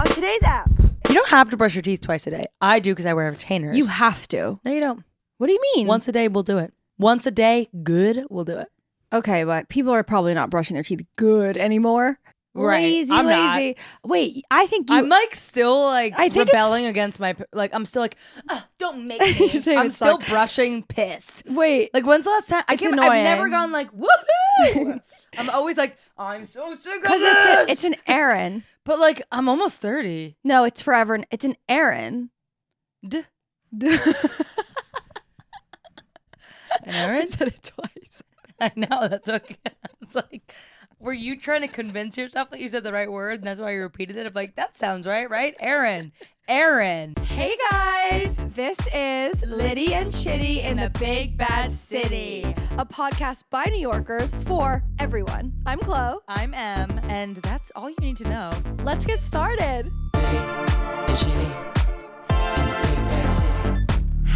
on today's app. You don't have to brush your teeth twice a day. I do because I wear retainers. You have to. No, you don't. What do you mean? Once a day, we'll do it. Once a day, good, we'll do it. Okay, but people are probably not brushing their teeth good anymore. Right. Lazy, I'm lazy. Wait, I think you... I'm like still like I think rebelling against my, like I'm still like, don't make me. Same, I'm it's still like- brushing pissed. Wait. Like when's the last time? It's I've annoying. never gone like, woohoo. I'm always like, I'm so sick of Because this. it's an errand. But like, I'm almost 30. No, it's forever. It's an errand. An I errand? said it twice. I know, that's okay. It's like, were you trying to convince yourself that you said the right word and that's why you repeated it? I'm like, that sounds right? Aaron. Hey guys, this is Litty and Shitty in the Big Bad City, a podcast by New Yorkers for everyone. I'm Chlo. I'm Em, and that's all you need to know. Let's get started.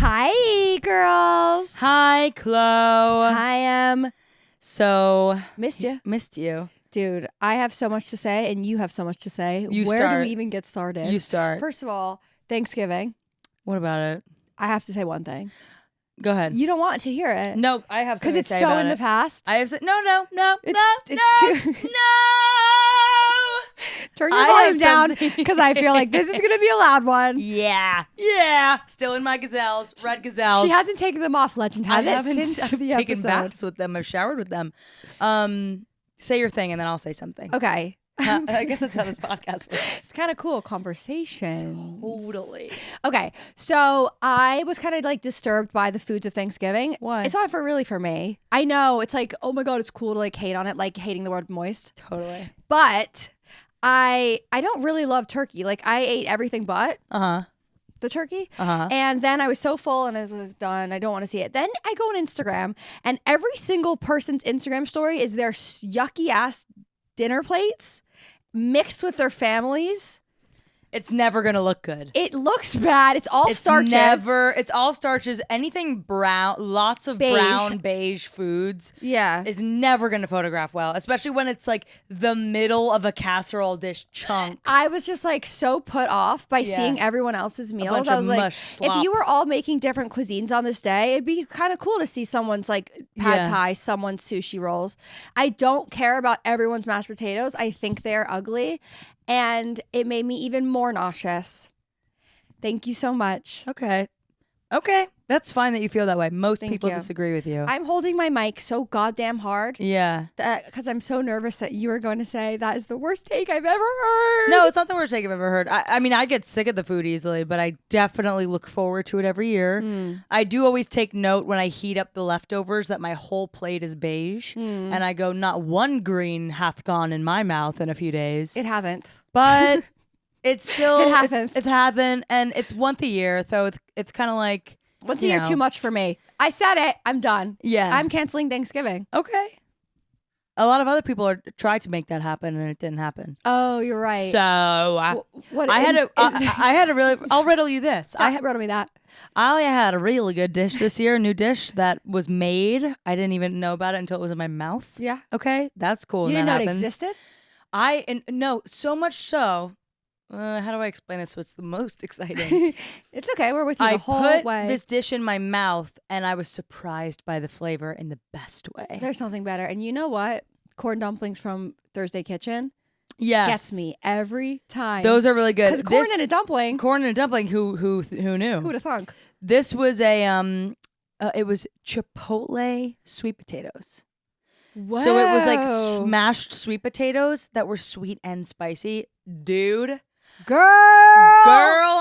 Hi, girls. Hi, Chlo. Hi, Em. So, Missed you. missed you. Dude, I have so much to say, and you have so much to say. You Where do start. we even get started? You start. First of all, Thanksgiving. What about it? I have to say one thing. Go ahead. You don't want to hear it. No, I have Because something it's to say so about in the it. past. I have said no. It's too- Turn your I volume have down something- because I feel like this is going to be a loud one. Yeah. Still in my gazelles, red gazelles. She hasn't taken them off, Legend has I it, haven't since the taken episode. baths with them. I've showered with them. Say your thing and then I'll say something. Okay. I guess that's how this podcast works. It's kind of cool conversation. Totally. Okay, so I was kind of like disturbed by the foods of Thanksgiving. Why? It's not really for me. I know it's like, oh my god, it's cool to like hate on it, like hating the word moist. Totally. But I don't really love turkey. Like I ate everything but the turkey. And then I was so full and it was done. I don't want to see it. Then I go on Instagram and every single person's Instagram story is their yucky ass dinner plates mixed with their families. It's never gonna look good. It looks bad. It's all starches. It's all starches. Anything brown, lots of brown, beige foods. Yeah. Is never gonna photograph well, especially when it's like the middle of a casserole dish chunk. I was just like so put off by seeing everyone else's meals. bunch I of was like, mush slop. if you were all making different cuisines on this day, it'd be kind of cool to see someone's like pad thai, someone's sushi rolls. I don't care about everyone's mashed potatoes. I think they're ugly. And it made me even more nauseous. Thank you so much. Okay. That's fine that you feel that way. Most people you. disagree with you. I'm holding my mic so goddamn hard. Yeah. Because I'm so nervous that you are going to say that is the worst take I've ever heard. No, it's not the worst take I've ever heard. I mean, I get sick of the food easily, but I definitely look forward to it every year. I do always take note when I heat up the leftovers that my whole plate is beige. And I go, not one green hath gone in my mouth in a few days. It hasn't. But it's still, It hasn't. It hasn't. And it's once a year. So it's kind of like. Once a year, too much for me. I said it. I'm done. Yeah. I'm canceling Thanksgiving. Okay. A lot of other people tried to make that happen and it didn't happen. Oh, you're right. So what I had a really. I'll riddle you this. riddle me that. I had a really good dish this year, a new dish that was made. I didn't even know about it until it was in my mouth. Yeah. Okay, that's cool. You when didn't that know happens. it existed? No, so much so. How do I explain this so it's the most exciting? It's okay. We're with you the whole I put way. this dish in my mouth and I was surprised by the flavor in the best way. There's something better. And you know what? Corn dumplings from Thursday Kitchen Yes. gets me every time. Those are really good. Because corn in a dumpling. Corn in a dumpling. Who knew? Who would have thunk? This was it was chipotle sweet potatoes. Whoa. So it was like smashed sweet potatoes that were sweet and spicy. Dude. Girl,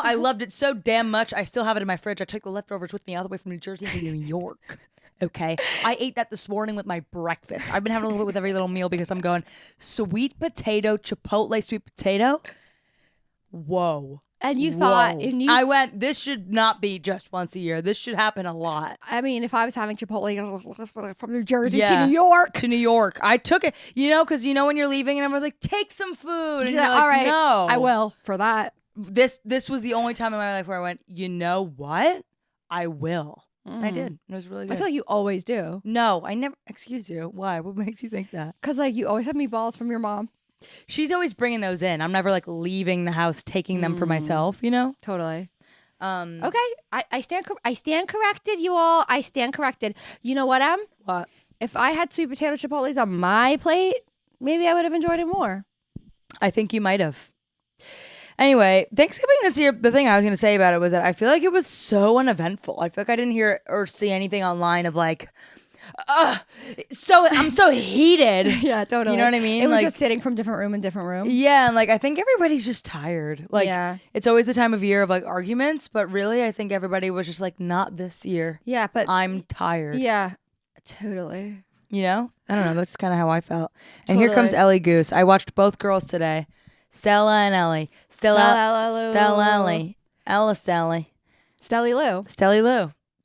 I loved it so damn much. I still have it in my fridge. I took the leftovers with me all the way from New Jersey to New York. Okay. I ate that this morning with my breakfast. I've been having a little bit with every little meal because I'm going sweet potato, chipotle sweet potato. Whoa. And you thought, I went, this should not be just once a year. This should happen a lot. I mean, if I was having Chipotle from New Jersey to New York. To New York. I took it, because when you're leaving and everyone's like, take some food. And you're like, all right, no. I will for that. This was the only time in my life where I went, you know what? I will. And I did. It was really good. I feel like you always do. No, I never. Excuse you. Why? What makes you think that? Because you always have meatballs from your mom. She's always bringing those in. I'm never like leaving the house, taking them for myself, you know? Totally. Okay. I stand corrected, you all. I stand corrected. You know what, Em? What? If I had sweet potato chipotles on my plate, maybe I would have enjoyed it more. I think you might have. Anyway, Thanksgiving this year, the thing I was going to say about it was that I feel like it was so uneventful. I feel like I didn't hear or see anything online of like, I'm so heated. Yeah, totally. You know what I mean? It was like, just sitting from different room in different room. Yeah, and like I think everybody's just tired. Like it's always the time of year of like arguments, but really I think everybody was just like, not this year. Yeah, but I'm tired. Yeah, totally. You know? I don't know. That's kind of how I felt. And here comes Ellie Goose. I watched both girls today. Stella and Ellie. Stella Ellie. Ella Stelly. Stelly Lou.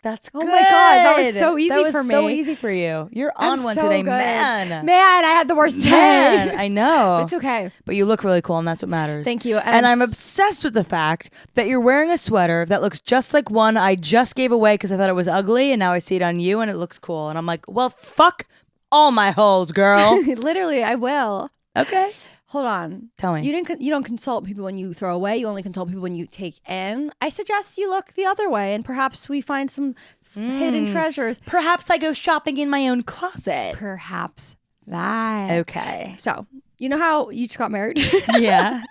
That's good. Oh my God, that was so easy for me. That was so easy for you. You're on one today, man. Man, I had the worst day. Man, I know. It's okay. But you look really cool, and that's what matters. Thank you. And I'm obsessed with the fact that you're wearing a sweater that looks just like one I just gave away because I thought it was ugly, and now I see it on you, and it looks cool. And I'm like, well, fuck all my holes, girl. Literally, I will. Okay. Hold on. Tell me. You don't consult people when you throw away. You only consult people when you take in. I suggest you look the other way, and perhaps we find some hidden treasures. Perhaps I go shopping in my own closet. Perhaps that. Okay. So, you know how you just got married? Yeah.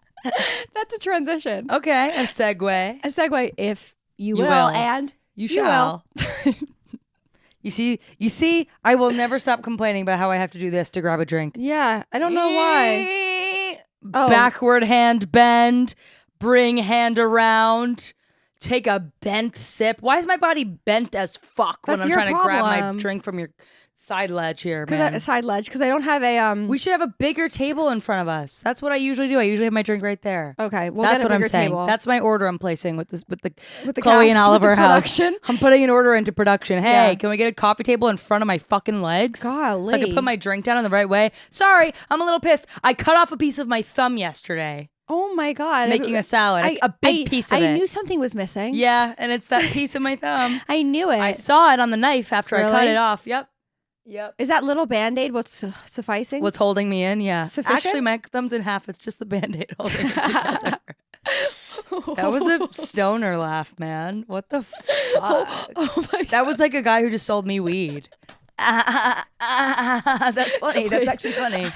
That's a transition. Okay. A segue. A segue, if you will, and you shall. You see, I will never stop complaining about how I have to do this to grab a drink. Yeah, I don't know why. Backward hand bend, bring hand around, take a bent sip. Why is my body bent as fuck when I'm trying to grab my drink from your side ledge here, man? Side ledge, because I don't have a... We should have a bigger table in front of us. That's what I usually do. I usually have my drink right there. Okay, that's what I'm saying. Table. That's my order I'm placing with the Chloe and Oliver house. I'm putting an order into production. Hey, can we get a coffee table in front of my fucking legs? Golly. So I can put my drink down in the right way. Sorry, I'm a little pissed. I cut off a piece of my thumb yesterday. Oh my God. Making a salad. A big piece of it. I knew something was missing. Yeah, and it's that piece of my thumb. I knew it. I saw it on the knife after I cut it off. Yep. Is that little Band-Aid what's sufficing? What's holding me in? Yeah. Sufficient? Actually, my thumb's in half. It's just the Band-Aid holding it together. That was a stoner laugh, man. What the fuck? Oh my God. That was like a guy who just sold me weed. That's funny. That's actually funny.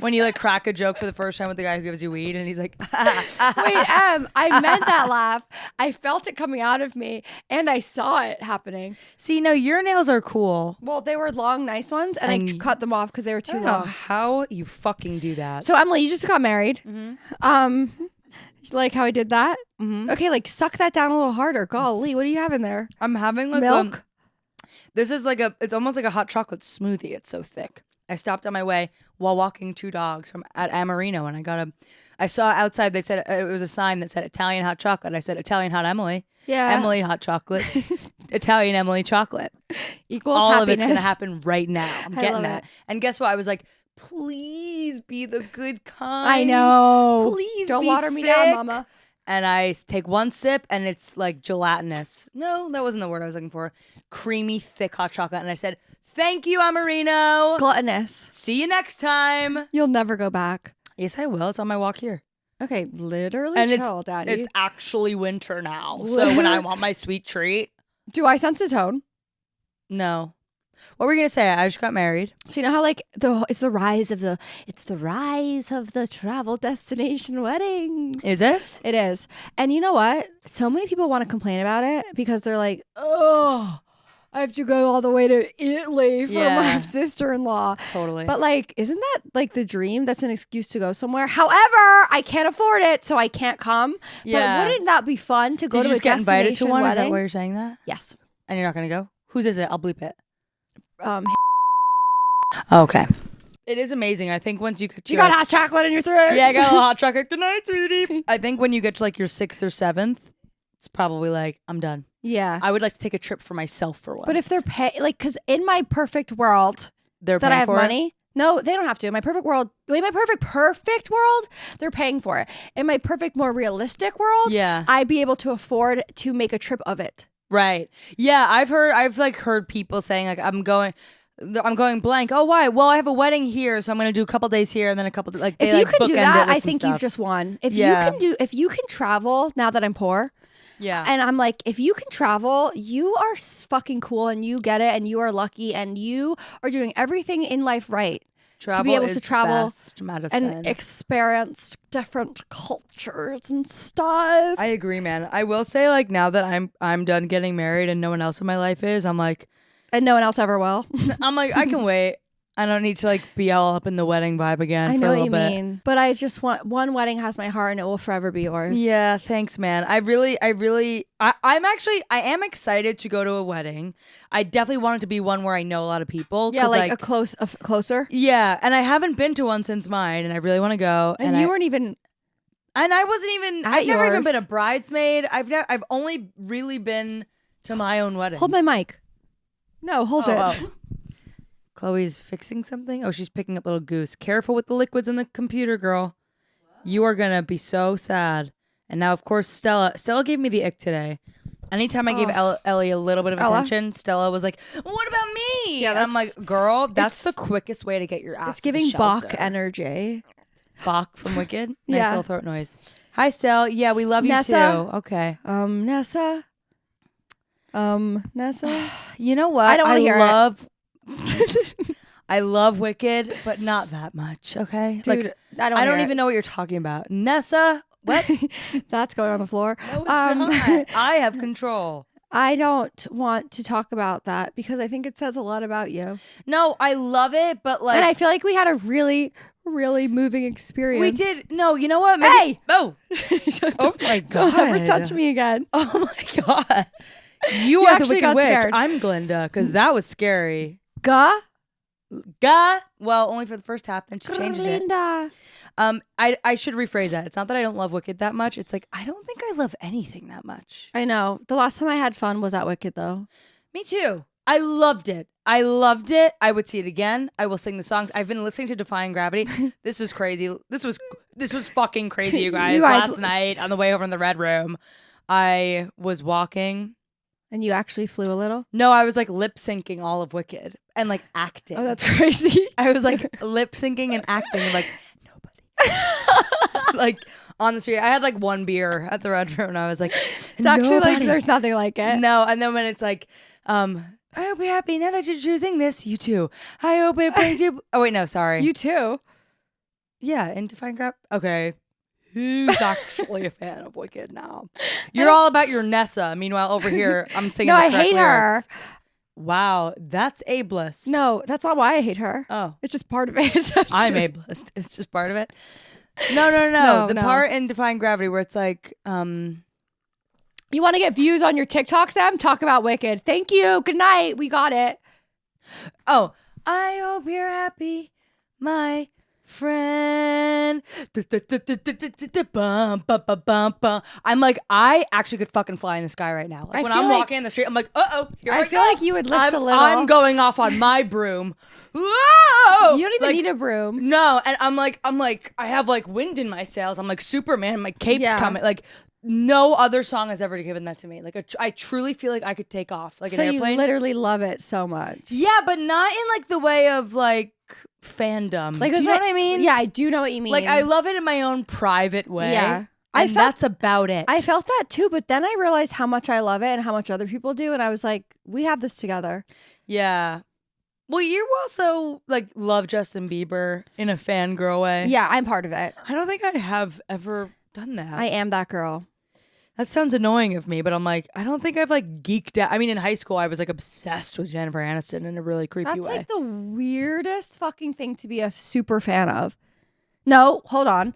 When you like crack a joke for the first time with the guy who gives you weed and he's like, wait, I meant that laugh. I felt it coming out of me and I saw it happening. See, no, your nails are cool. Well, they were long, nice ones and I cut them off because they were too long. I don't know how you fucking do that. So Emily, you just got married. Mm-hmm. Like how I did that? Mm-hmm. Okay, like suck that down a little harder. Golly, what do you have in there? I'm having like milk. This is like it's almost like a hot chocolate smoothie. It's so thick. I stopped on my way while walking two dogs at Amarino, and I saw outside, they said, it was a sign that said Italian hot chocolate. I said, Italian hot Emily. Yeah. Emily hot chocolate. Italian Emily chocolate. Equals all happiness. of it's going to happen right now. I'm getting that. It. And guess what? I was like, please be the good kind. I know. Please don't be water thick. me down, mama. And I take one sip and it's like gelatinous. No, that wasn't the word I was looking for. Creamy, thick hot chocolate. And I said, thank you, Amarino. Gluttonous. See you next time. You'll never go back. Yes, I will. It's on my walk here. Okay, literally and chill, Daddy. It's actually winter now. So when I want my sweet treat. Do I sense a tone? No. What were you gonna say? I just got married. So you know how like it's the rise of the travel destination wedding. Is it? It is. And you know what? So many people want to complain about it because they're like, oh, I have to go all the way to Italy for my sister-in-law. Totally. But like, isn't that like the dream? That's an excuse to go somewhere. However, I can't afford it, so I can't come. Yeah. But wouldn't that be fun to go to a destination get invited to one? wedding? Is that why you're saying that? Yes. And you're not gonna go? Whose is it? I'll bleep it. Okay. It is amazing. I think once you get you got hot chocolate in your throat. Yeah, I got a little hot chocolate. Good night, sweetie. I think when you get to like your 6th or 7th, it's probably like, I'm done. Yeah. I would like to take a trip for myself for once. But if they're because in my perfect world, that I have money. No, they don't have to. In my perfect world, perfect world, they're paying for it. In my perfect, more realistic world, I'd be able to afford to make a trip of it. Right. Yeah, I've heard people saying like, I'm going, I'm going blank. Oh, why? Well, I have a wedding here, so I'm going to do a couple days here and then a couple like. If they, you like, can do bookend that, it with I some think stuff. you've just won. If you can travel now that I'm poor. Yeah. And I'm like, if you can travel, you are fucking cool and you get it and you are lucky and you are doing everything in life right. Travel to be able is to travel best medicine. and experience different cultures and stuff. I agree, man. I will say, like, now that I'm done getting married and no one else in my life is, I'm like, and no one else ever will. I'm like, I can wait. I don't need to like be all up in the wedding vibe again I for know a what little you bit. mean, but I just want one wedding has my heart and it will forever be yours. Yeah, thanks, man. I am excited to go to a wedding. I definitely want it to be one where I know a lot of people. Yeah, like a closer. Yeah, and I haven't been to one since mine, and I really want to go. And you weren't even. And I wasn't even. At I've never even yours. been a bridesmaid. I've only really been to my own wedding. Hold my mic. No, hold it. Oh. Chloe's fixing something. Oh, she's picking up little goose. Careful with the liquids in the computer, girl. You are gonna be so sad. And now, of course, Stella gave me the ick today. Anytime I gave Ellie a little bit of attention, Stella was like, "What about me?" Yeah, and I'm like, "Girl, that's the quickest way to get your ass." It's giving Bach energy. Bach from Wicked. Nice Yeah. little throat noise. Hi, Stell. Yeah, we love Nessa. you too. Okay. Nessa. Nessa. You know what? I don't want to hear it. I love Wicked, but not that much. Okay, Dude, like I don't even know what you're talking about. Nessa, what? That's going on the floor. No, it's not. I have control. I don't want to talk about that because I think it says a lot about you. No, I love it, but like, and I feel like we had a really, really moving experience. we did. No, you know what? Maybe, Hey! Oh! Oh my God. Don't ever touch me again. Oh my God. You are the actually Wicked got Witch. scared. I'm Glinda, because that was scary. Gah? Well, only for the first half, then she changes it. Glinda. I should rephrase that. It's not that I don't love Wicked that much. It's like I don't think I love anything that much. I know. The last time I had fun was at Wicked, though. Me too. I loved it. I would see it again. I will sing the songs. I've been listening to Defying Gravity. This was crazy. This was fucking crazy, you guys. Last night on the way over in the Red Room, I was walking. And you actually flew a little? No, I was like lip syncing all of Wicked and like acting. Oh, that's crazy. I was like lip syncing and acting and like nobody. Like on the street. I had like one beer at the Red Room and I was like, it's actually like there's nothing like it. No, and then when it's like, I hope you're happy now that you're choosing this. You too. I hope it brings you. Oh wait, no, sorry. You too. Yeah, in Defying Gravity. Okay. Who's actually a fan of Wicked now? You're all about your Nessa. Meanwhile, over here, I'm singing. No, the I correct hate lyrics. her. Wow, that's ableist. No, that's not why I hate her. Oh, it's just part of it. I'm ableist. It's just part of it. No. The No. part in Defying Gravity where it's like, you want to get views on your TikTok, Sam? Talk about Wicked. Thank you. Good night. We got it. oh, I hope you're happy, my friend. I'm like, I actually could fucking fly in the sky right now. Like when I'm walking in the street, I'm like, I feel like you would lift a little. I'm going off on my broom. Whoa! You don't even need a broom. No, and I'm like, I have like wind in my sails. I'm like Superman. My cape's coming. Like no other song has ever given that to me. Like I truly feel like I could take off like an airplane. So you literally love it so much. Yeah, but not in like the way of like fandom. Like, do you know what I mean? Yeah, I do know what you mean. Like I love it in my own private way. Yeah. That's about it. I felt that too, but then I realized how much I love it and how much other people do, and I was like, we have this together. Yeah. Well, you also like love Justin Bieber in a fangirl way. Yeah, I'm part of it. I don't think I have ever done that. I am that girl. That sounds annoying of me, but I'm like, I don't think I've like geeked out. I mean, in high school, I was like obsessed with Jennifer Aniston in a really creepy way. That's like the weirdest fucking thing to be a super fan of. No, hold on.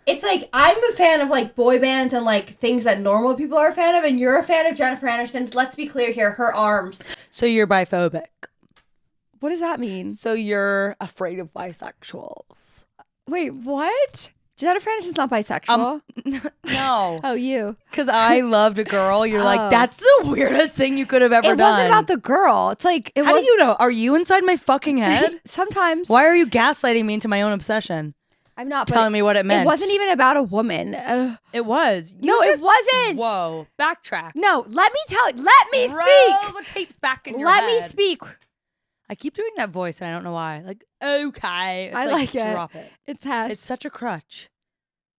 It's like I'm a fan of like boy bands and like things that normal people are a fan of, and you're a fan of Jennifer Aniston's. Let's be clear here, her arms. So you're biphobic. What does that mean? So you're afraid of bisexuals. Wait, what? Jennifer Aniston's not bisexual. No. Oh, you. Because I loved a girl. You're like, that's the weirdest thing you could have ever done. It wasn't about the girl. It's like, How do you know? Are you inside my fucking head? Sometimes. Why are you gaslighting me into my own obsession? I'm not telling me what it meant. It wasn't even about a woman. It was. It wasn't. Whoa. Backtrack. No, let me speak. Roll the tapes back in your head. Let me speak. I keep doing that voice and I don't know why. Like, okay. It's I like it. Drop it. It's Hess. It's such a crutch.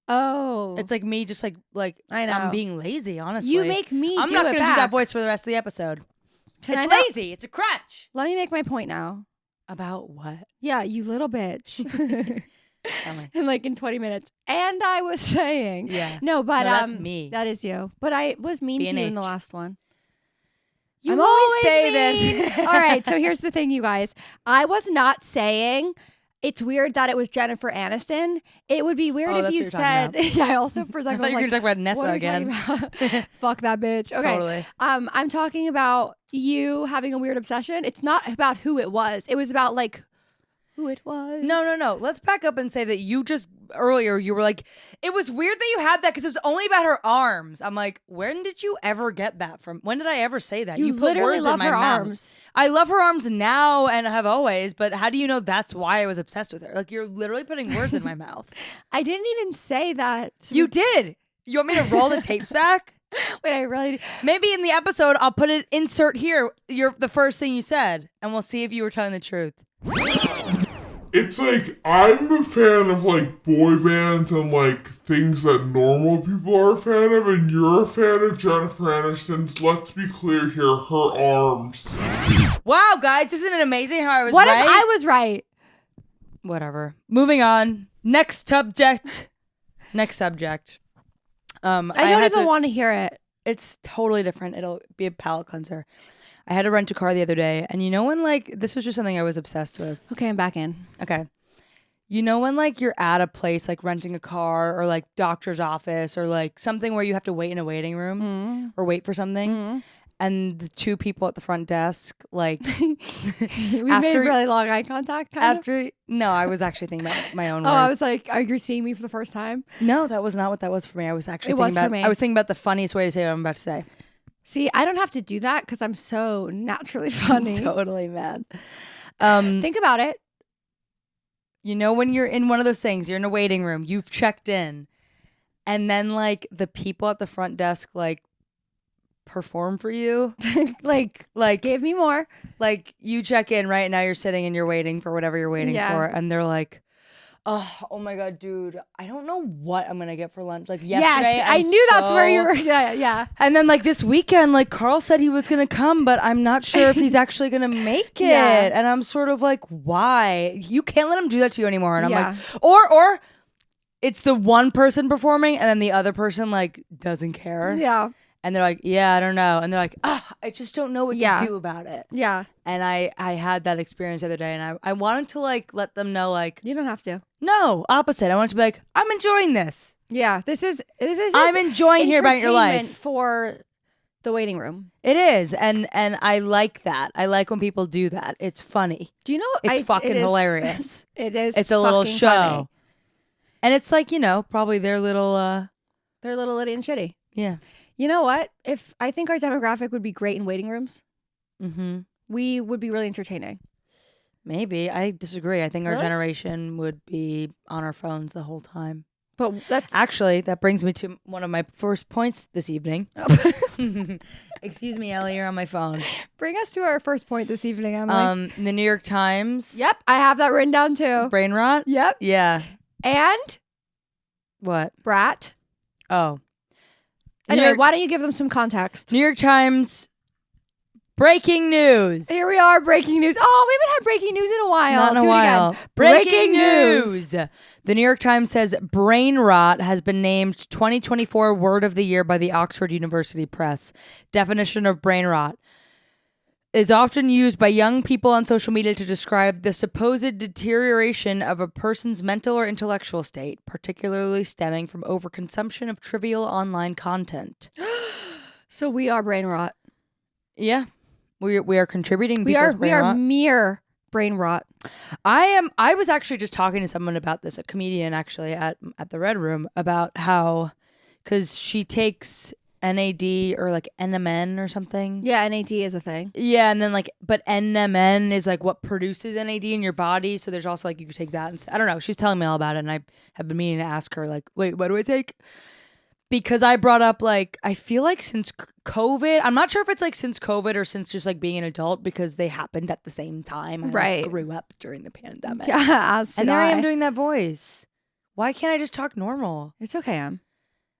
Oh. It's like me just like I know. I'm being lazy, honestly. You make me I'm do not it going to do back. that voice for the rest of the episode. It's lazy. It's a crutch. Let me make my point now. About what? Yeah, you little bitch. And like in 20 minutes. And I was saying. Yeah. No, but that's me. That is you. But I was mean to you in the B&H. last one. You always say this. All right, so here's the thing, you guys. I was not saying it's weird that it was Jennifer Aniston. It would be weird if you said. Yeah, I also for a second I thought you were talking about Nessa again. Fuck that bitch. Okay. Totally. I'm talking about you having a weird obsession. It's not about who it was. It was about like who it was. No. Let's back up and say that you just earlier you were like, it was weird that you had that because it was only about her arms. I'm like, when did you ever get that from? When did I ever say that? You put literally words love in my her mouth. arms. I love her arms now and have always, but how do you know that's why I was obsessed with her? Like, you're literally putting words in my mouth. I didn't even say that. You did. You want me to roll the tapes back? Wait, I really. Maybe in the episode I'll put it insert here. The first thing you said, and we'll see if you were telling the truth. It's like, I'm a fan of like boy bands and like things that normal people are a fan of, and you're a fan of Jennifer Aniston's, let's be clear here, her arms. Wow, guys, isn't it amazing how I was What right? if I was right? Whatever. Moving on. Next subject. I don't even want to hear it. It's totally different. It'll be a palate cleanser. I had to rent a car the other day, and you know when like this was just something I was obsessed with. Okay, I'm back in. Okay. You know when like you're at a place like renting a car or like doctor's office or like something where you have to wait in a waiting room or wait for something, and the two people at the front desk like we made really long eye contact. No, I was actually thinking about my own words. I was like, are you seeing me for the first time? No, that was not what that was for me. I was actually I was thinking about the funniest way to say what I'm about to say. See, I don't have to do that because I'm so naturally funny. Totally mad. Think about it. You know when you're in one of those things, you're in a waiting room, you've checked in, and then like the people at the front desk like perform for you. like give me more. Like you check in right now, you're sitting and you're waiting for whatever you're waiting for, and they're like, oh my God, dude, I don't know what I'm gonna get for lunch. Like yesterday, I knew that's where you were. Yeah. And then like this weekend, like Carl said he was gonna come, but I'm not sure if he's actually gonna make it. Yeah. And I'm sort of like, why? You can't let him do that to you anymore. And I'm like, or it's the one person performing, and then the other person like doesn't care. Yeah. And they're like, yeah, I don't know. And they're like, I just don't know what to do about it. Yeah. And I had that experience the other day, and I wanted to like let them know like, you don't have to. No, opposite. I want to be like, I'm enjoying this. Yeah, this is I'm enjoying hearing about your life for the waiting room. It is, and I like that. I like when people do that. It's funny. Do you know? It's fucking hilarious. It is. It's a little show, funny. And it's like probably their little litty and shitty. Yeah. You know what? If I think our demographic would be great in waiting rooms, we would be really entertaining. Maybe. I disagree. I think our generation would be on our phones the whole time. But that brings me to one of my first points this evening. Excuse me, Ellie, you're on my phone. Bring us to our first point this evening, Emily. The New York Times. Yep, I have that written down too. Brain rot? Yep. Yeah. And? What? Brat. Oh. Anyway, why don't you give them some context? New York Times. Breaking news. Here we are, breaking news. Oh, we haven't had breaking news in a while. Not in a while. Again. Breaking news. The New York Times says brain rot has been named 2024 Word of the Year by the Oxford University Press. Definition of brain rot is often used by young people on social media to describe the supposed deterioration of a person's mental or intellectual state, particularly stemming from overconsumption of trivial online content. So we are brain rot. Yeah. We are contributing. We are mere brain rot. I was actually just talking to someone about this, a comedian actually at the Red Room, about how, because she takes NAD or like NMN or something. Yeah, NAD is a thing. Yeah, and then but NMN is like what produces NAD in your body. So there's also like you could take that. And I don't know. She's telling me all about it, and I have been meaning to ask her like, wait, what do I take? because I brought up like I feel like since COVID, I'm not sure if it's like since COVID or since just like being an adult because they happened at the same time. I like, grew up during the pandemic. Yeah, and there I am doing that voice. Why can't I just talk normal? It's okay, Em.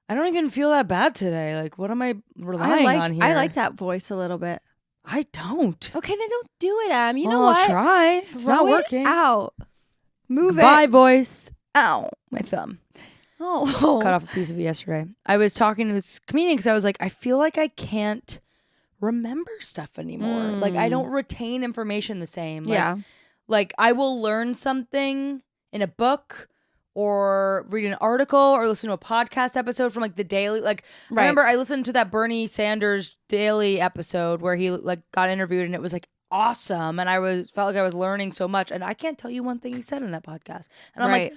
I don't even feel that bad today. Like, what am I relying on here? I like that voice a little bit. I don't. Okay, then don't do it, Em. You know what? I'll try. It's not working. Out. Move Goodbye, it. voice. Ow, my thumb. Oh. Cut off a piece of it yesterday. I was talking to this comedian because I was like, I feel like I can't remember stuff anymore. Like, I don't retain information the same. Like, like, I will learn something in a book or read an article or listen to a podcast episode from like the daily. Like, I remember I listened to that Bernie Sanders daily episode where he like got interviewed and it was like awesome. And felt like I was learning so much. And I can't tell you one thing he said in that podcast. And I'm like,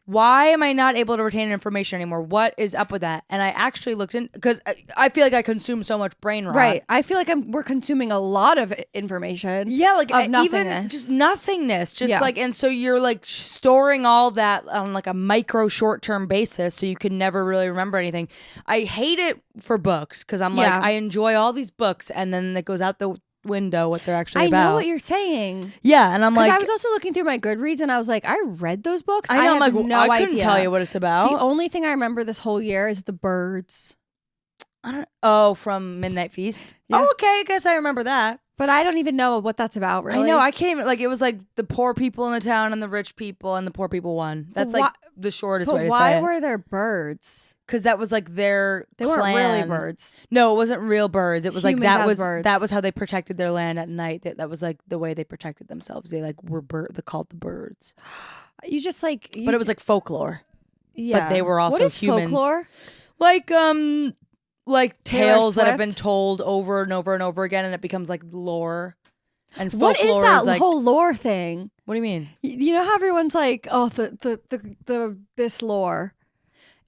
why am I not able to retain information anymore? What is up with that? And I actually looked in because I feel like I consume so much brain rot. Right. I feel like we're consuming a lot of information. Yeah, like of nothingness. Even just nothingness. Just like, and so you're like storing all that on like a micro short-term basis so you can never really remember anything. I hate it for books because I'm like, I enjoy all these books and then it goes out the window what they're actually about. I know what you're saying. Yeah, and I'm like, I was also looking through my Goodreads and I was like, I read those books. I know, I'm like, no I couldn't tell you what it's about. The only thing I remember this whole year is the birds. From Midnight Feast. Yeah. Oh, okay, I guess I remember that. But I don't even know what that's about, really. I know, I can't even, like, it was like the poor people in the town and the rich people and the poor people won. That's like the shortest way to say it. Why were there birds? Because that was like their They clan. weren't really birds. No, it wasn't real birds. It was Humans like that was how they protected their land at night. That was like the way they protected themselves. They like were they called the birds. You just like, but it was like folklore. Yeah, but they were also what is humans. Folklore? Like Taylor tales that have Swift? been told over and over and over again, and it becomes like lore. And What is folklore that like, whole lore thing? What do you mean? You know how everyone's like, oh, the this lore.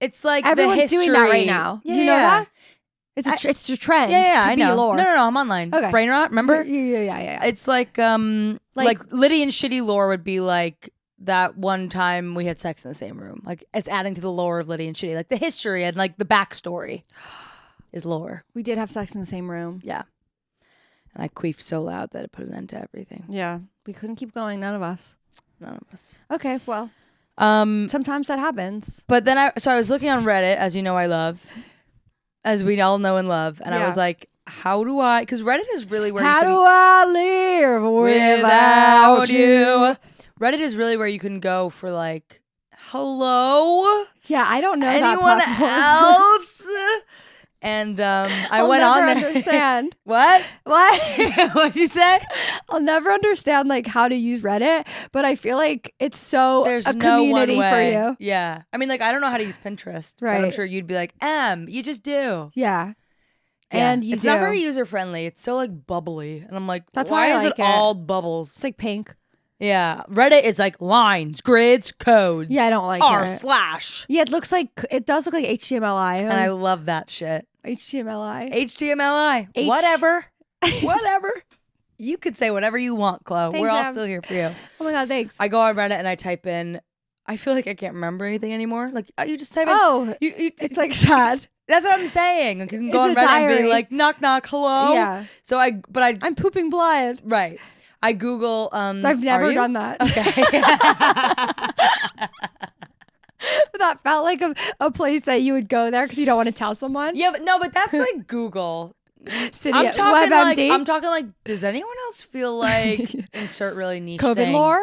It's like Everyone's the history. doing that right now. Yeah, Do you know that? It's a trend. Yeah, to I be know. lore. No, I'm online. Okay. Brain rot. Remember? Yeah. It's like Litty and shitty lore would be like that one time we had sex in the same room. Like it's adding to the lore of Litty and shitty, like the history and like the backstory is lore. We did have sex in the same room. Yeah. And I queefed so loud that it put an end to everything. Yeah, we couldn't keep going. None of us. Okay, well, sometimes that happens. But then I was looking on Reddit, as you know I love, as we all know and love, and I was like, how do I? Because Reddit is really where how do I live without you? Reddit is really where you can go for like, hello. Yeah, I don't know anyone that else. And I went on there. Understand what? What'd you say? I'll never understand like how to use Reddit, but I feel like it's so there's a no community one way. for you. Yeah, I mean, like I don't know how to use Pinterest, right? But I'm sure you'd be like, you just do. Yeah. And it's not very user friendly. It's so like bubbly, and I'm like, that's why I is like it all bubbles? It's like pink. Yeah, Reddit is like lines, grids, codes. Yeah, I don't like r/. Yeah, it does look like HTMLI, and I love that shit. HTMLI. Whatever. You could say whatever you want, Chlo. Thanks, we're all still here for you. Oh my god, thanks. I go on Reddit and I type in. I feel like I can't remember anything anymore. Like you just type in. Oh, it's like sad. That's what I'm saying. Like, you can go on Reddit and be like, knock knock, hello. Yeah. So I'm pooping blood. Right. I Google. I've never done that. Okay. That felt like a place that you would go there because you don't want to tell someone. Yeah, but that's like Google. I'm talking like, does anyone else feel like insert really niche COVID thing? lore?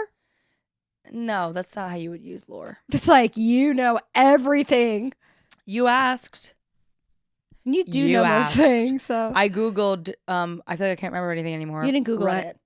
No, that's not how you would use lore. It's like you know everything. You asked. You do know most things. So I Googled. I feel like I can't remember anything anymore. You didn't Google it.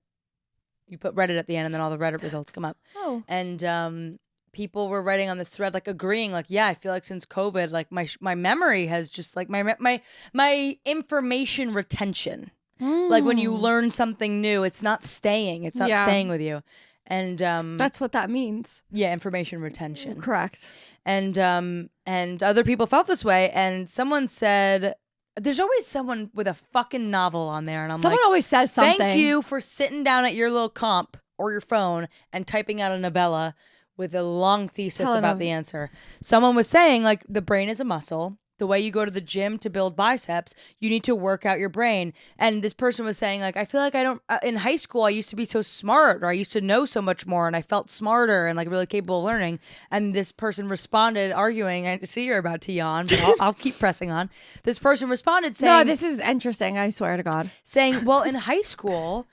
You put Reddit at the end, and then all the Reddit results come up. Oh. And people were writing on this thread, like agreeing, like, yeah, I feel like since COVID, like my memory has just like my information retention. Like when you learn something new, it's not staying. It's not staying with you. And that's what that means. Yeah, information retention. Correct. And other people felt this way, and someone said, there's always someone with a fucking novel on there, and someone always says something. Thank you for sitting down at your little comp or your phone and typing out a novella with a long thesis about the answer. Someone was saying, like, the brain is a muscle. The way you go to the gym to build biceps, you need to work out your brain. And this person was saying, like, I feel like I don't, in high school, I used to be so smart, or I used to know so much more, and I felt smarter and like really capable of learning. And this person responded, arguing, I see you're about to yawn, but I'll keep pressing on. This person responded saying, no, this is interesting. I swear to God. Saying, well, in high school,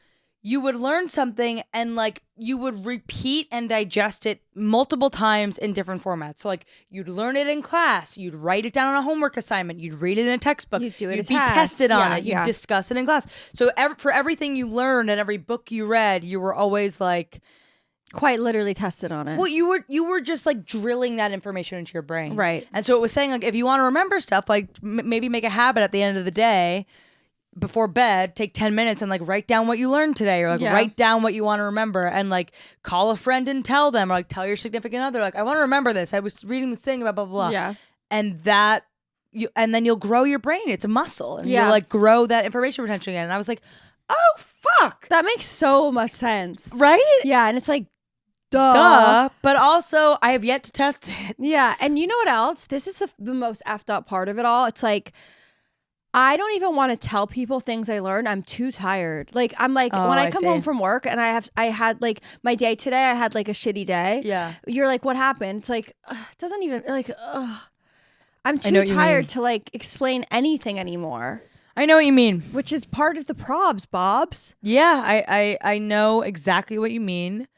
you would learn something and like you would repeat and digest it multiple times in different formats. So like you'd learn it in class, you'd write it down on a homework assignment, you'd read it in a textbook, you'd do it you'd be tested on it, you'd discuss it in class. So for everything you learned and every book you read, you were always like quite literally tested on it. Well, you were just like drilling that information into your brain, right? And so it was saying like if you want to remember stuff, like maybe make a habit at the end of the day. Before bed, take 10 minutes and like write down what you learned today, or like write down what you want to remember, and like call a friend and tell them, or like tell your significant other, like I want to remember this. I was reading this thing about blah blah blah. Yeah. And then you'll grow your brain. It's a muscle, and you'll like grow that information retention again. And I was like, oh fuck, that makes so much sense, right? Yeah, and it's like, duh. But also I have yet to test it. Yeah, and you know what else? This is the most effed up part of it all. It's like, I don't even want to tell people things I learned. I'm too tired. Like, I'm like, when I come home from work and I had like my day today, I had like a shitty day. Yeah. You're like, what happened? It's like, it doesn't even like, I'm too tired to like explain anything anymore. I know what you mean. Which is part of the probs, Bobs. Yeah, I know exactly what you mean.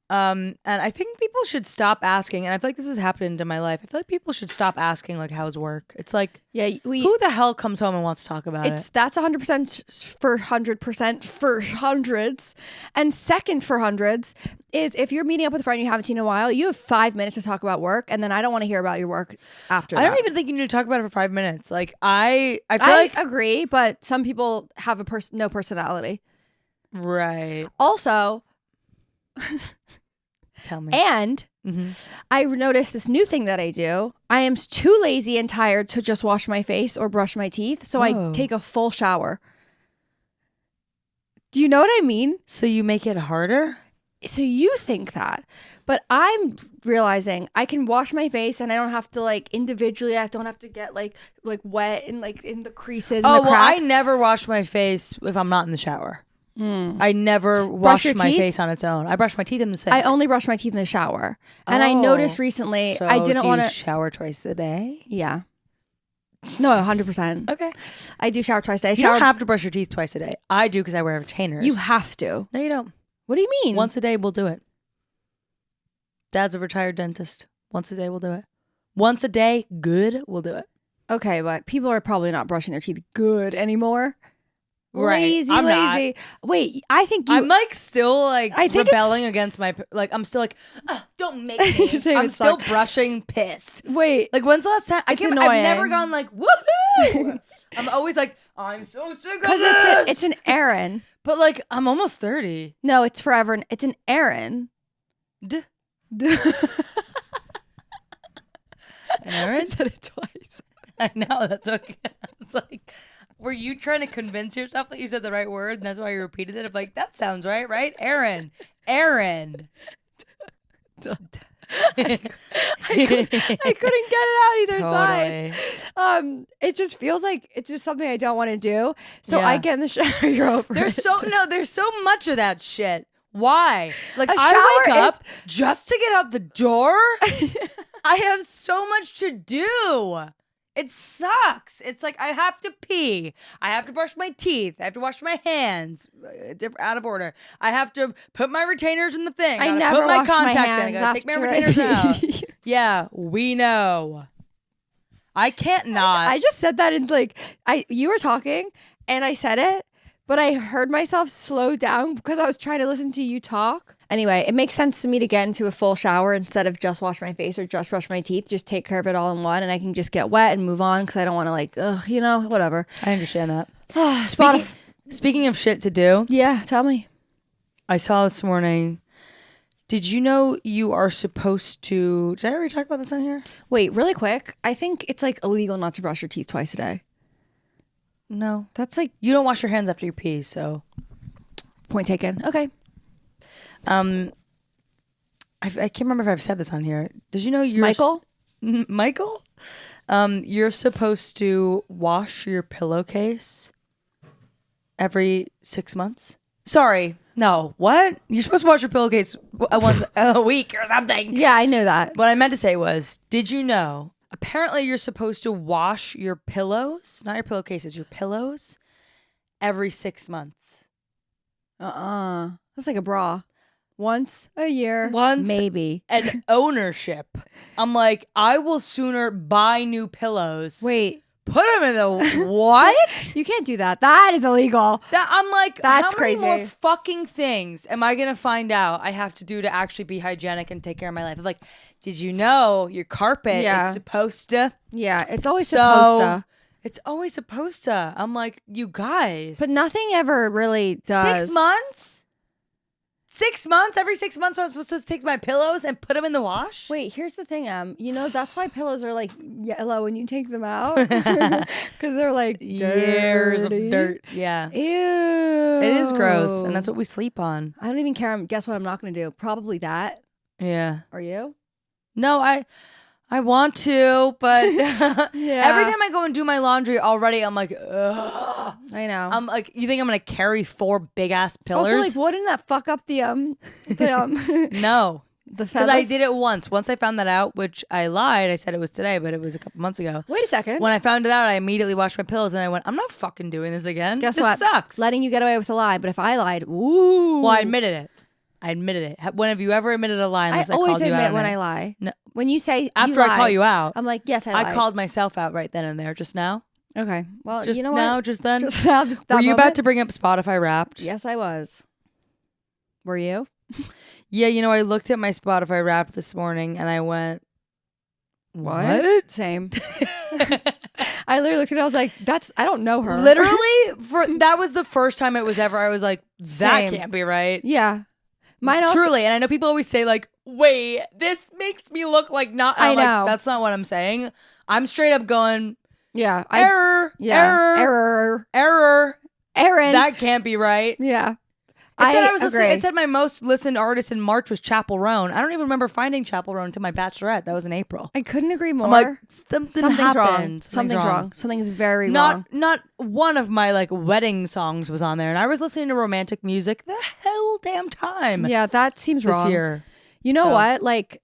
And I think people should stop asking, and I feel like this has happened in my life. I feel like people should stop asking like, how's work? It's like, who the hell comes home and wants to talk about it? That's 100% for 100% for hundreds. And second for hundreds is if you're meeting up with a friend you haven't seen in a while, you have 5 minutes to talk about work, and then I don't want to hear about your work after that. I don't even think you need to talk about it for 5 minutes. Like I agree, but some people have no personality. Right. Also, tell me. And I noticed this new thing that I do. I am too lazy and tired to just wash my face or brush my teeth, so I take a full shower. Do you know what I mean? So you make it harder? So you think that, but I'm realizing I can wash my face and I don't have to like individually. I don't have to get like wet and like in the creases. And the cracks. I never wash my face if I'm not in the shower. I never wash my face on its own. I brush my teeth in the sink. I only brush my teeth in the shower. And I noticed recently I didn't want to shower twice a day. Yeah. No, 100%. Okay. I do shower twice a day. You don't have to brush your teeth twice a day. I do because I wear retainers. You have to. No, you don't. What do you mean? Once a day, we'll do it. Dad's a retired dentist. Once a day, we'll do it. Once a day, good, we'll do it. Okay, but people are probably not brushing their teeth good anymore. Right. Lazy. Not. Wait, I think I'm like still like rebelling against my, like I'm still like, don't make me. I'm still brushing pissed. Wait. Like when's the last time? I've never gone like, woohoo. I'm always like, I'm so sick of this. Because it's an errand. But like, I'm almost 30. No, it's forever. It's an errand. An errand? I said it twice. I know, that's okay. It's like, were you trying to convince yourself that you said the right word and that's why you repeated it? I'm like, that sounds right? Aaron. I couldn't get it out either side. It just feels like it's just something I don't want to do. So I get in the shower. You're over. There's so much of that shit. Why? Like I wake up just to get out the door. I have so much to do. It sucks. It's like I have to pee. I have to brush my teeth. I have to wash my hands out of order. I have to put my retainers in the thing. I never put my wash contacts my hands in. I gotta take my retainers out. Yeah, we know. I can't not. I just said that in like you were talking and I said it, but I heard myself slow down because I was trying to listen to you talk. Anyway, it makes sense to me to get into a full shower instead of just wash my face or just brush my teeth. Just take care of it all in one, and I can just get wet and move on because I don't want to like, whatever. I understand that. Speaking of shit to do. Yeah, tell me. I saw this morning. Did you know you are supposed to... Did I already talk about this on here? Wait, really quick. I think it's like illegal not to brush your teeth twice a day. No. That's like... You don't wash your hands after you pee, so... Point taken. Okay. I can't remember if I've said this on here. Did you know you're Michael? Michael? You're supposed to wash your pillowcase every 6 months. Sorry. No. What? You're supposed to wash your pillowcase once a week or something. Yeah, I know that. What I meant to say was, did you know, apparently you're supposed to wash your pillows, not your pillowcases, your pillows, every 6 months. That's like a bra. Once a year. Once. Maybe. And ownership. I'm like, I will sooner buy new pillows. Wait. Put them in the what? You can't do that. That is illegal. I'm like, that's how many crazy. more fucking things am I going to find out I have to do to actually be hygienic and take care of my life? I'm like, did you know your carpet is supposed to? Yeah, it's always supposed to. It's always supposed to. I'm like, you guys. But nothing ever really does. 6 months? 6 months? Every 6 months I'm supposed to take my pillows and put them in the wash? Wait, here's the thing, you know, that's why pillows are like yellow when you take them out. Because they're like years of dirty. dirt. Yeah. Ew. It is gross. And that's what we sleep on. I don't even care. Guess what I'm not going to do? Probably that. Yeah. Are you? No, I want to, but every time I go and do my laundry already, I'm like, ugh. I know. I'm like, you think I'm gonna carry 4 big ass pillars? Also, like, wouldn't that fuck up the no, the because feathers? I did it once. Once I found that out, which I lied. I said it was today, but it was a couple months ago. Wait a second. When I found it out, I immediately washed my pillows and I went, I'm not fucking doing this again. Guess this what? Sucks. Letting you get away with a lie, but if I lied, ooh. Well, I admitted it. When have you ever admitted a lie? I Unless always called you out admit on when it? I lie. No. When you say After I call you out, I'm like, yes, I lied. I called myself out right then and there just now. Okay. Well, Just you know now, what? just then. Just now, Were you about to bring up Spotify Wrapped? Yes, I was. Were you? Yeah, you know, I looked at my Spotify Wrapped this morning and I went, what? Same. I literally looked at it. I was like, I don't know her. Literally, that was the first time it was ever. I was like, that Same. can't be right. Yeah. Mine also. Truly. And I know people always say, like, wait, this makes me look like not. I I'm know. Like, that's not what I'm saying. I'm straight up going, Yeah. error. Aaron. That can't be right. Yeah. It said my most listened artist in March was Chapel Roan. I don't even remember finding Chapel Roan to my bachelorette. That was in April. I couldn't agree more. I'm like, something's wrong. happened. Something's wrong. Something's very wrong. Not one of my like wedding songs was on there, and I was listening to romantic music the whole damn time. Yeah, that seems this wrong. year. You know what? Like,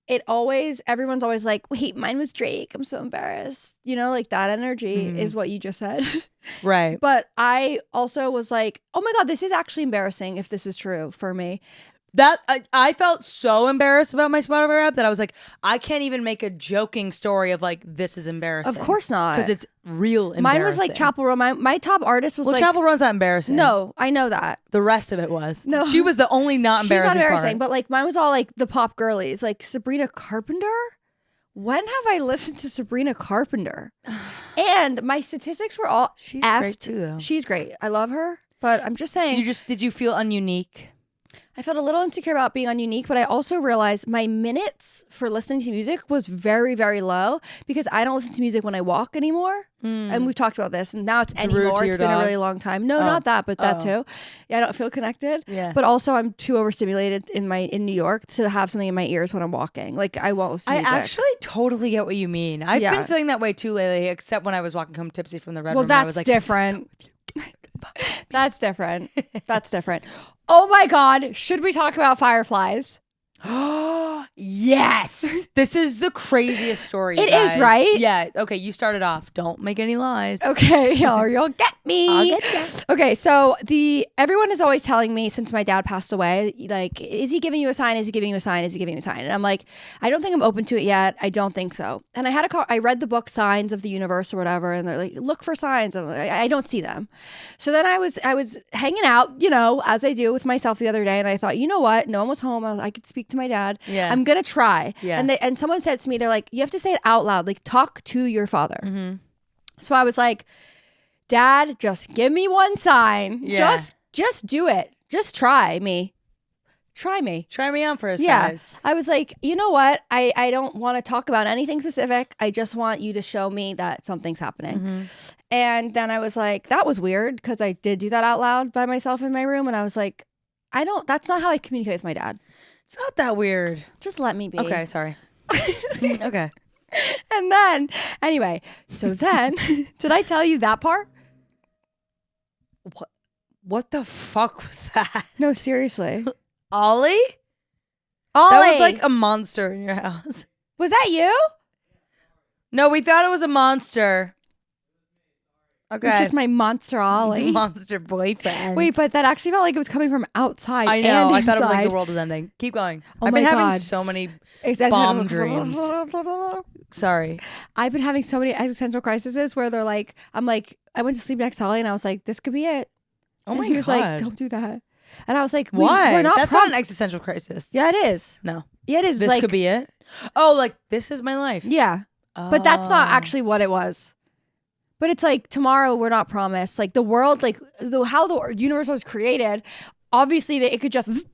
everyone's always like, wait, mine was Drake. I'm so embarrassed. You know, like that energy is what you just said. Right. But I also was like, oh my God, this is actually embarrassing if this is true for me. That I felt so embarrassed about my Spotify rap that I was like, I can't even make a joking story of like, this is embarrassing. Of course not. Because it's real embarrassing. Mine was like Chapel Roan. My top artist was well, like... Chapel Roan's not embarrassing. No, I know that. The rest of it was. No. She was the only not embarrassing She's not embarrassing, part. but like mine was all like the pop girlies. Like Sabrina Carpenter? When have I listened to Sabrina Carpenter? And my statistics were all She's effed. great too, though. She's great. I love her. But I'm just saying... Did you feel ununique? I felt a little insecure about being ununique, but I also realized my minutes for listening to music was very, very low because I don't listen to music when I walk anymore. And we've talked about this, and now it's anymore. It's been a really long time. No, not that, but that too. Yeah, I don't feel connected. Yeah. But also, I'm too overstimulated in New York to have something in my ears when I'm walking. Like I won't listen to music. I actually totally get what you mean. I've been feeling that way too lately, except when I was walking home tipsy from the Red Room. Well, that's I was like, different. That's different. That's different. Oh my God. Should we talk about fireflies? Yes. This is the craziest story. It is, right? Yeah. Okay, you started off. Don't make any lies. Okay, or you'll get me. I'll get you. Okay, so everyone is always telling me since my dad passed away, like, is he giving you a sign? Is he giving you a sign? Is he giving you a sign? And I'm like, I don't think I'm open to it yet. I don't think so. And I read the book Signs of the Universe or whatever, and they're like, look for signs. I'm like, I don't see them. So then I was hanging out, you know, as I do with myself the other day, and I thought, you know what? No one was home. I could speak to my dad. Yeah. I'm gonna try. Yeah. And someone said to me, they're like, you have to say it out loud, like talk to your father. Mm-hmm. So I was like, Dad, just give me one sign. Yeah. Just do it. Just try me. Try me. Try me on for a Yeah. size. I was like, you know what? I don't want to talk about anything specific. I just want you to show me that something's happening. Mm-hmm. And then I was like, that was weird because I did do that out loud by myself in my room. And I was like, that's not how I communicate with my dad. It's not that weird. Just let me be. Okay, sorry. Okay. And then, anyway, so then, did I tell you that part? What the fuck was that? No, seriously. Ollie? Ollie! That was like a monster in your house. Was that you? No, we thought it was a monster. Okay. It's just my monster Ollie. Monster boyfriend. Wait, but that actually felt like it was coming from outside. I know. And I thought it was like inside. the world was ending. Keep going. Oh I've my been having God. so many bomb dreams. Sorry. I've been having so many existential crises where they're like, I went to sleep next to Ollie and I was like, this could be it. Oh and my God. he was like, don't do that. And I was like, why? We're not That's not an existential crisis. Yeah, it is. No. Yeah, it is. This like, could be it. Oh, like this is my life. Yeah. But that's not actually what it was. But it's like tomorrow we're not promised. Like the world, like how the universe was created, obviously it could just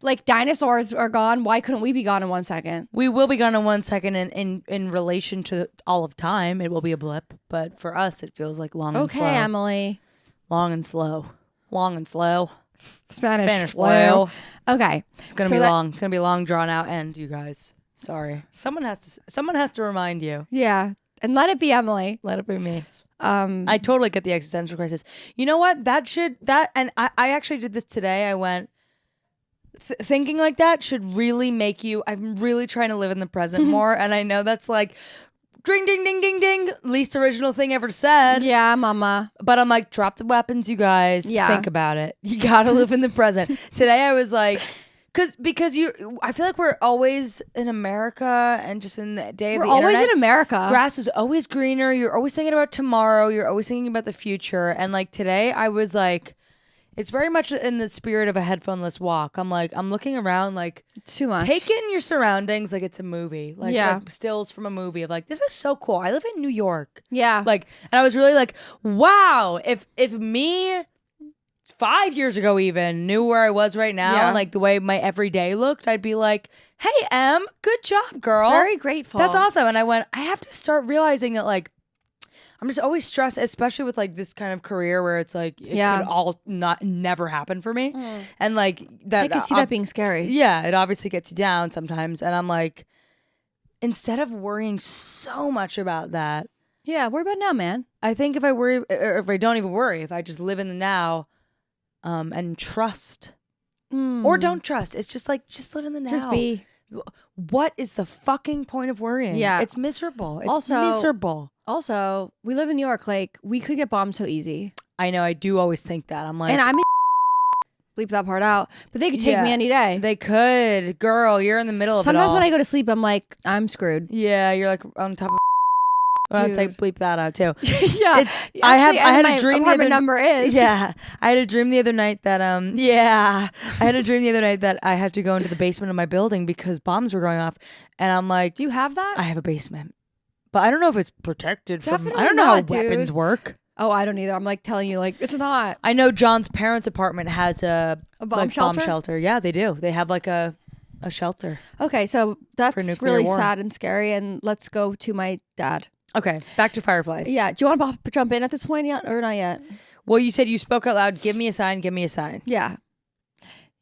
like dinosaurs are gone. Why couldn't we be gone in 1 second? We will be gone in 1 second in relation to all of time. It will be a blip. But for us, it feels like long and slow. Okay, Emily. Long and slow. Long and slow. Spanish flu. Okay. It's gonna be long. It's gonna be a long, drawn out end, you guys. Sorry. Someone has to remind you. Yeah. And let it be Emily. Let it be me. I totally get the existential crisis. You know what? And I actually did this today. I went thinking like that should really make you. I'm really trying to live in the present more, and I know that's like. Ding, ding, ding, ding, ding. Least original thing ever said. Yeah, mama. But I'm like, drop the weapons, you guys. Yeah. Think about it. You gotta live in the present. Today I was like, because I feel like we're always in America and just in the day of the internet. We're always in America. Grass is always greener. You're always thinking about tomorrow. You're always thinking about the future. And like today I was like, it's very much in the spirit of a headphoneless walk. I'm like, I'm looking around like too much. Take in your surroundings like it's a movie. Like stills from a movie of like, this is so cool. I live in New York. Yeah. Like, and I was really like, wow, if me 5 years ago even knew where I was right now and like the way my everyday looked, I'd be like, hey, Em, good job, girl. Very grateful. That's awesome. And I went, I have to start realizing that like, I'm just always stressed, especially with like this kind of career where it's like it could all never happen for me, and like that. I can see that being scary. Yeah, it obviously gets you down sometimes, and I'm like, instead of worrying so much about that, worry about now, man. I think if I worry, or if I don't even worry, if I just live in the now, and trust, or don't trust, it's just like just live in the now. Just be. What is the fucking point of worrying? Yeah, it's miserable. It's miserable. Also, we live in New York. Like, we could get bombed so easy. I know. I do always think that. I'm like... And I'm in bleep that part out. But they could take me any day. They could. Girl, you're in the middle of it all. Sometimes when I go to sleep, I'm like, I'm screwed. Yeah, you're like on top of... I'll bleep that out too. Yeah. I had a dream. Apartment number is. Yeah. I had a dream the other night that I had a dream the other night that I had to go into the basement of my building because bombs were going off, and I'm like, do you have that? I have a basement. But I don't know if it's protected Definitely from... I don't know how dude. weapons work. Oh, I don't either. I'm like telling you, like, it's not. I know John's parents' apartment has a bomb shelter. Yeah, they do. They have like a shelter. Okay, so that's nuclear really war. sad and scary. And let's go to my dad. Okay, back to fireflies. Yeah. Do you want to jump in at this point yet or not yet? Well, you said you spoke out loud. Give me a sign. Give me a sign. Yeah.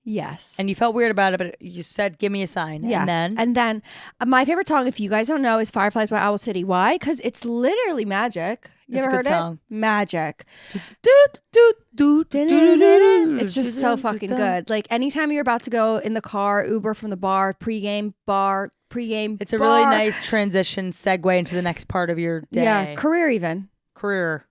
Yes. And you felt weird about it, but you said, give me a sign. Yeah. And then my favorite song, if you guys don't know, is Fireflies by Owl City. Why? Because it's literally magic. You It's ever a heard good song. it? Magic. It's just so fucking good. Like anytime you're about to go in the car, Uber from the bar, pregame. It's a really nice transition segue into the next part of your day. Yeah. Career even. Career.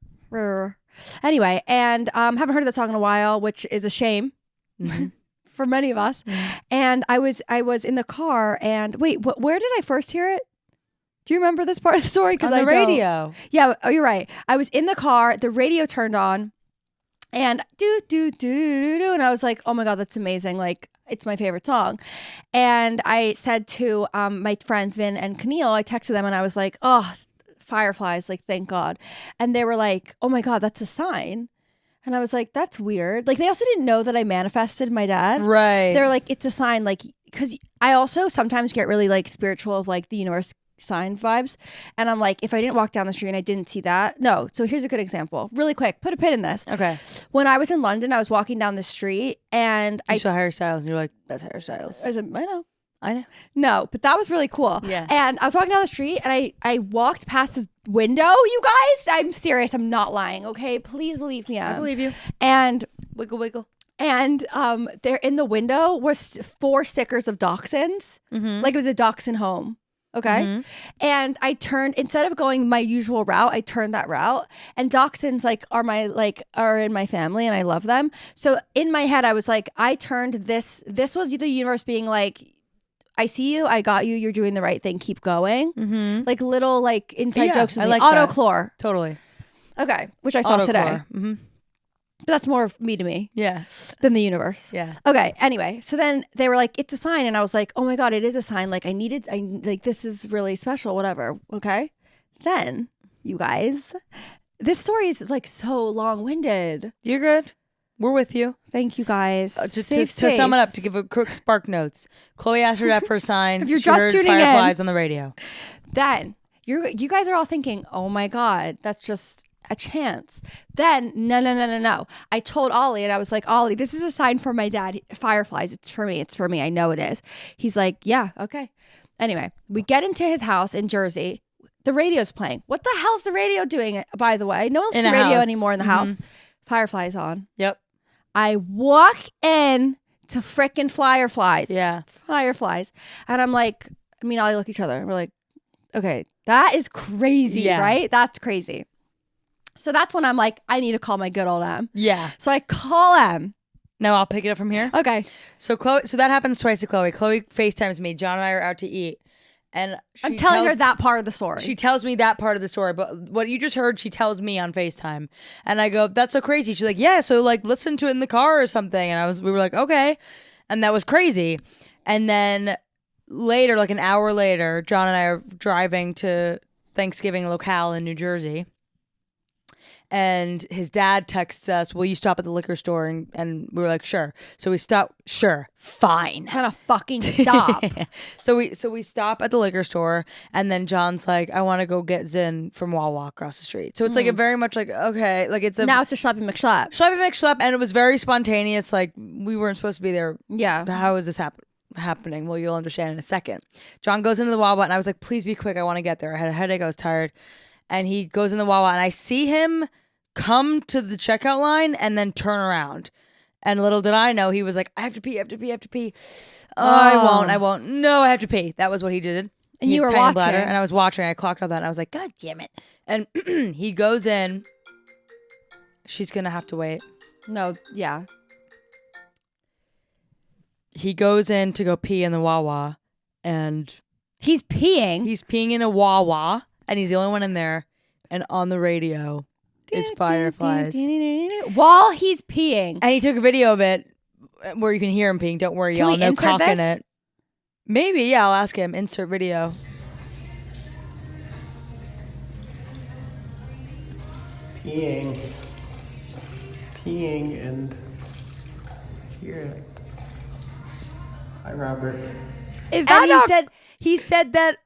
Anyway, and haven't heard that song in a while, which is a shame. Mm-hmm. For many of us. And I was in the car and wait, where did I first hear it? Do you remember this part of the story? On the radio. Yeah, you're right. I was in the car, the radio turned on and and I was like, oh my God, that's amazing. Like, it's my favorite song. And I said to my friends, Vin and Keneal, I texted them and I was like, oh, fireflies, like, thank God. And they were like, oh my God, that's a sign. And I was like, that's weird. Like, they also didn't know that I manifested my dad. Right. They're like, it's a sign, like, because I also sometimes get really, like, spiritual of, like, the universe sign vibes. And I'm like, if I didn't walk down the street and I didn't see that. No. So here's a good example. Really quick. Put a pin in this. Okay. When I was in London, I was walking down the street and I saw Harry Styles and you're like, that's Harry Styles. I know. I know. No, but that was really cool. Yeah. And I was walking down the street and I walked past this window, you guys. I'm serious. I'm not lying. Okay. Please believe me. I believe you. And wiggle, wiggle. And there in the window was 4 stickers of dachshunds. Like it was a dachshund home. Okay. And I turned, instead of going my usual route, I turned that route. And dachshunds are in my family and I love them. So in my head, I was like, I turned this was the universe being like, I see you, I got you, you're doing the right thing, keep going. Like little like inside jokes with me. Like Autoclore. Totally. Okay. Which I saw today. But that's more of me to me. Yeah. Than the universe. Yeah. Okay. Anyway, so then they were like, it's a sign. And I was like, oh my God, it is a sign. Like this is really special, whatever. Okay. Then, you guys, this story is like so long-winded. You're good. We're with you. Thank you guys. To sum it up, to give a quick spark notes. Chloe asked her dad for a sign. If you're she just heard tuning fireflies in, on the radio. Then, you guys are all thinking, oh my God, that's just a chance. Then no. I told Ollie and I was like, Ollie, this is a sign for my dad. Fireflies. It's for me. I know it is. He's like, yeah, okay. Anyway, we get into his house in Jersey. The radio's playing. What the hell's the radio doing, by the way? No one's on the radio anymore in the house. Fireflies on. Yep. I walk in to frickin' fireflies. Yeah. Fireflies. And I'm like, me and Ollie look at each other. We're like, okay, that is crazy, right? That's crazy. So that's when I'm like, I need to call my good old M. Yeah. So I call M. No, I'll pick it up from here. Okay. So that happens twice to Chloe. Chloe FaceTimes me. John and I are out to eat. And I'm telling her that part of the story. She tells me that part of the story. But what you just heard, she tells me on FaceTime. And I go, that's so crazy. She's like, yeah, so like listen to it in the car or something. And we were like, okay. And that was crazy. And then later, like an hour later, John and I are driving to Thanksgiving locale in New Jersey. And his dad texts us, will you stop at the liquor store? And we were like, sure. So we stop. Sure. Fine. I'm gonna fucking stop. So we stop at the liquor store. And then John's like, I want to go get Zin from Wawa across the street. So it's like a very much like, okay. Like now it's a Schleppy McSchlep. Schleppy McSchlep. And it was very spontaneous. Like we weren't supposed to be there. Yeah. How is this happening? Well, you'll understand in a second. John goes into the Wawa and I was like, please be quick. I want to get there. I had a headache. I was tired. And he goes in the Wawa and I see him come to the checkout line and then turn around. And little did I know, he was like, I have to pee. Oh, I won't. No, I have to pee. That was what he did. And you were watching. Bladder, and I was watching. I clocked all that and I was like, God damn it. And he goes in. She's going to have to wait. No, yeah. He goes in to go pee in the Wawa and he's peeing. He's peeing in a Wawa and he's the only one in there. And on the radio is fireflies. While he's peeing. And he took a video of it where you can hear him peeing. Don't worry, y'all. No cock in it. Maybe, yeah, I'll ask him. Insert video. Peeing and here. Hi, Robert. Is that and he said that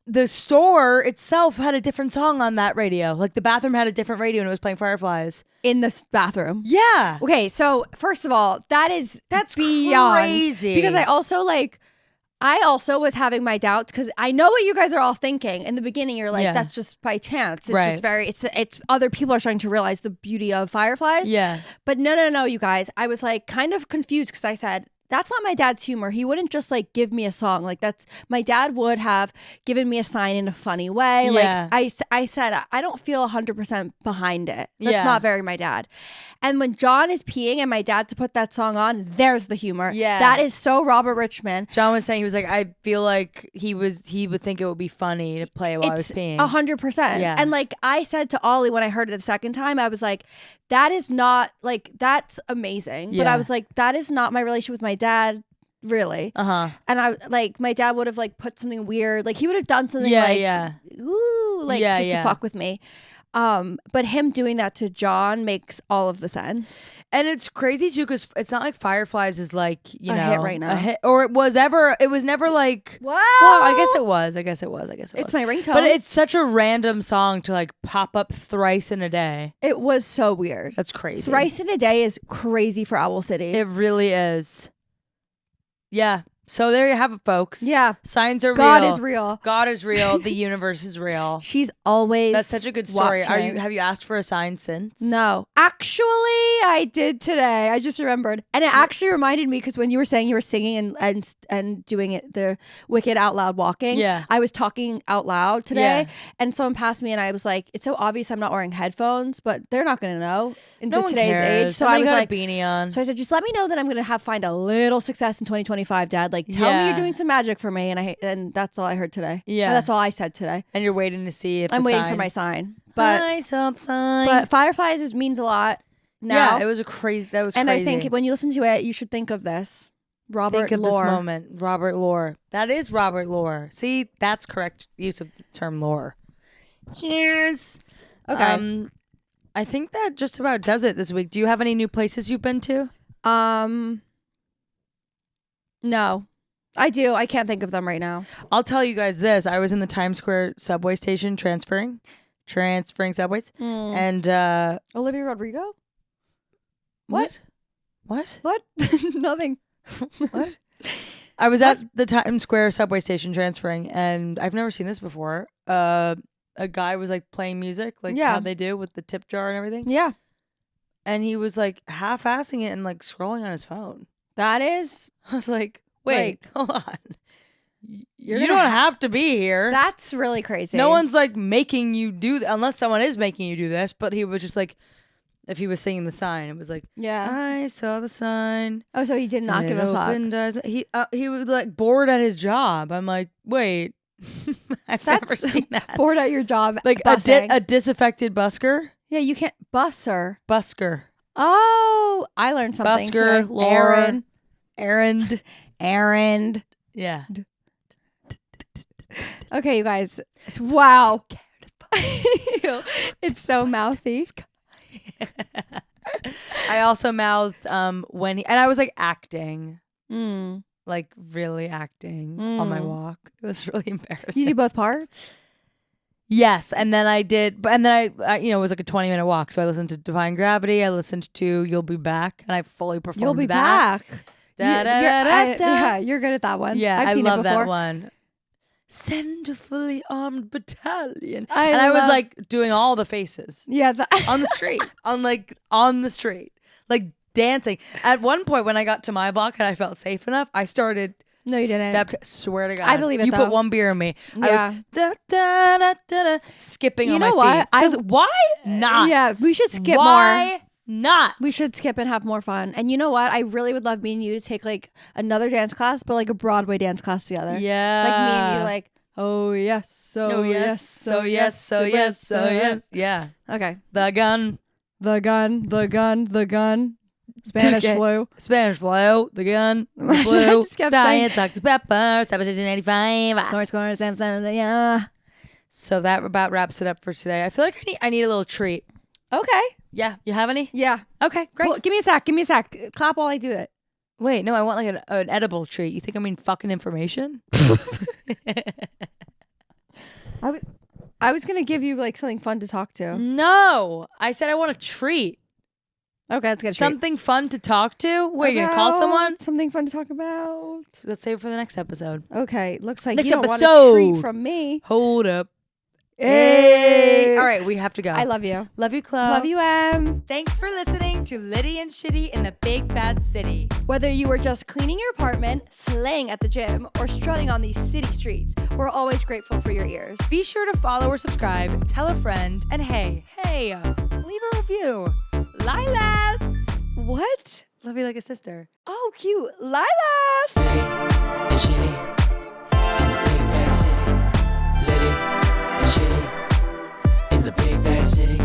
the store itself had a different song on that radio. Like the bathroom had a different radio and it was playing Fireflies. In the bathroom? Yeah. Okay, so first of all, that's beyond crazy. Because I also was having my doubts because I know what you guys are all thinking. In the beginning, you're like, that's just by chance. It's just it's other people are starting to realize the beauty of fireflies. Yeah. But no, you guys. I was like kind of confused because I said, that's not my dad's humor. He wouldn't just like give me a song. Like my dad would have given me a sign in a funny way. Yeah. Like I said, I don't feel 100% behind it. That's not very my dad. And when John is peeing and my dad to put that song on, there's the humor. Yeah. That is so Robert Richmond. John was saying, he was like, I feel like he would think it would be funny to play while I was peeing. 100%. Yeah. And like I said to Ollie when I heard it the second time, I was like, that is not like, that's amazing. But I was like, that is not my relationship with my dad, really. And I like, my dad would have like put something weird, like he would have done something ooh, like just to fuck with me. But him doing that to John makes all of the sense. And it's crazy too, because it's not like Fireflies is like, you know, hit right now. a hit, or it was never like, Wow. well, I guess it was. It's my ringtone. But it's such a random song to like pop up thrice in a day. It was so weird. That's crazy. Thrice in a day is crazy for Owl City. It really is. Yeah. So there you have it, folks. Yeah. Signs are God real. is real. God is real. The universe is real. She's always That's such a good story. watching. Have you asked for a sign since? No. Actually, I did today. I just remembered. And it actually reminded me because when you were saying you were singing and doing it, the Wicked Out Loud walking, Yeah. I was talking out loud today. Yeah. And someone passed me and I was like, it's so obvious I'm not wearing headphones, but they're not going to know in No one today's cares. age. So Somebody I was got like, a beanie on. so I said, just let me know that I'm going to find a little success in 2025, Dad. Like, tell me Yeah. you're doing some magic for me. And that's all I heard today. Yeah. Or that's all I said today. And you're waiting to see if I'm the waiting sign. for my sign. But I saw the sign. but Fireflies means a lot now. Yeah, it was crazy. And I think when you listen to it, you should think of this. Robert think of Lore. this moment. Robert Lore. That is Robert Lore. See, that's correct use of the term lore. Cheers. Okay. I think that just about does it this week. Do you have any new places you've been to? No. I do. I can't think of them right now. I'll tell you guys this. I was in the Times Square subway station transferring subways. And Olivia Rodrigo? What? What? Nothing. What? I was at the Times Square subway station transferring, and I've never seen this before. A guy was like playing music, like how they do with the tip jar and everything. Yeah. And he was like half-assing it and like scrolling on his phone. That is. I was like, wait, Like, hold on. You're You gonna don't have to be here. That's really crazy. No one's like making you do unless someone is making you do this. But he was just like, if he was singing the sign, it was like, Yeah. I saw the sign. Oh, so he did not give a fuck. He was like bored at his job. I'm like, wait, I've never That's seen that. bored at your job. Like busing. a disaffected busker. Yeah, you can't busser. Busker. Oh, I learned something. Busker, today. Laura, Errand. Yeah. Okay, you guys. Wow. It's so mouthy. I also mouthed and I was like acting. Mm. Like really acting on my walk. It was really embarrassing. You do both parts? Yes, and then I did, and then I it was like a 20-minute walk. So I listened to Defying Gravity. I listened to You'll Be Back, and I fully performed. You'll be that. back. Da-da-da-da-da. Yeah, you're good at that one. Yeah, I've seen love it before. that one. Send a fully armed battalion, I and I was love- like doing all the faces Yeah. on the street, on the street, like dancing. At one point, when I got to my block and I felt safe enough, I started. No, you didn't. Swear to God. I believe it, You though. put one beer in me. Yeah. I was da, da, da, da, da, skipping You on know my what? feet. Because why not? Yeah, we should skip more. Why not? We should skip and have more fun. And you know what? I really would love me and you to take like another dance class, but like a Broadway dance class together. Yeah. Like me and you, like, oh yes, so Oh yes, so yes, so yes, so yes. Yeah. Okay. The gun. The gun. Spanish Okay. flu. Spanish flu. The gun. The I flu. just kept saying- Diet, Dr. Pepper. 1785. North Corner, yeah. So that about wraps it up for today. I feel like I need a little treat. Okay. Yeah. You have any? Yeah. Okay. Great. Well, give me a sec. Clap while I do it. Wait, no, I want like an edible treat. You think I mean fucking information? I was gonna give you like something fun to talk to. No, I said I want a treat. Okay, that's good. Something fun to talk to? Wait, you gonna call someone? Something fun to talk about. Let's save it for the next episode. Okay, looks like Next you don't want a episode. treat from me. Hold up. Hey. All right, we have to go. I love you. Love you, Chlo. Love you, Em. Thanks for listening to Litty and Shitty in the Big Bad City. Whether you were just cleaning your apartment, slaying at the gym, or strutting on these city streets, we're always grateful for your ears. Be sure to follow or subscribe, tell a friend, and hey, leave a review. Lilas! What? Love you like a sister. Oh, cute. Lilas! And shitty in the big bad city. Litty and shitty in the big bad city.